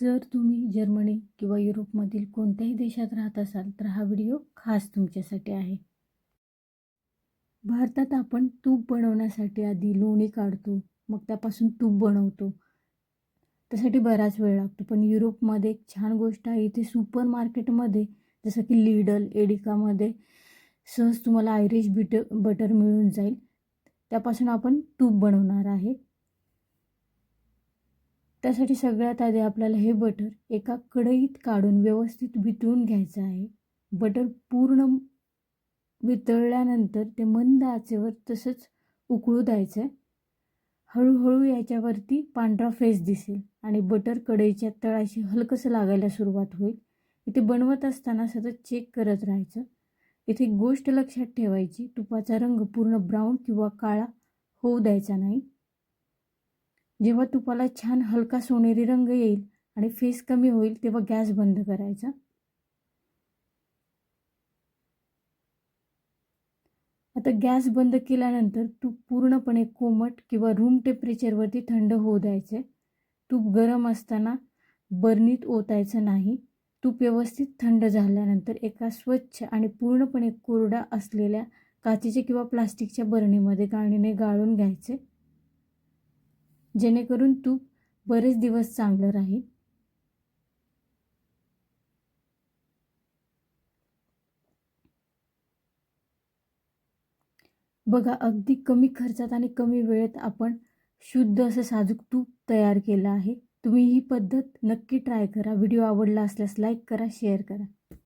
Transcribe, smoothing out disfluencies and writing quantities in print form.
जर तुम्ही जर्मनी किंवा युरोपमधील कोणत्याही देशात राहत असाल तर हा व्हिडिओ खास तुमच्यासाठी आहे. भारतात आपण तूप बनवण्यासाठी आधी लोणी काढतो, मग त्यापासून तूप बनवतो. त्यासाठी बराच वेळ लागतो. पण युरोपमध्ये एक छान गोष्ट आहे, इथे सुपर मार्केटमध्ये जसं की लिडल, एडिकामध्ये सहज तुम्हाला आयरिश बटर मिळून जाईल. त्यापासून आपण तूप बनवणार आहे. त्यासाठी सगळ्यात आधी आपल्याला हे बटर एका कढईत काढून व्यवस्थित वितळून घ्यायचं आहे. बटर पूर्ण वितळल्यानंतर ते मंद आचेवर तसंच उकळू द्यायचं आहे. हळूहळू याच्यावरती पांढरा फेस दिसेल आणि बटर कढईच्या तळाशी हलकंसं लागायला सुरुवात होईल. इथे बनवत असताना सतत चेक करत राहायचं. इथे एक गोष्ट लक्षात ठेवायची, तुपाचा रंग पूर्ण ब्राऊन किंवा काळा होऊ द्यायचा नाही. जेव्हा तुपाला छान हलका सोनेरी रंग येईल आणि फेस कमी होईल तेव्हा गॅस बंद करायचा. आता गॅस बंद केल्यानंतर तूप पूर्णपणे कोमट किंवा रूम टेम्परेचरवरती थंड होऊ द्यायचे. तूप गरम असताना बर्नीत ओतायचं नाही. तूप व्यवस्थित थंड झाल्यानंतर एका स्वच्छ आणि पूर्णपणे कोरडा असलेल्या काचेच्या किंवा प्लास्टिकच्या बरणीमध्ये गाळणीने गाळून घ्यायचे, जेणेकरून तूप बरेच दिवस चांगलं राहील. बघा, अगदी कमी खर्चात आणि कमी वेळेत आपण शुद्ध असं साजूक तूप तयार केलं आहे. तुम्ही ही पद्धत नक्की ट्राय करा. व्हिडिओ आवडला असल्यास लाईक करा, शेअर करा.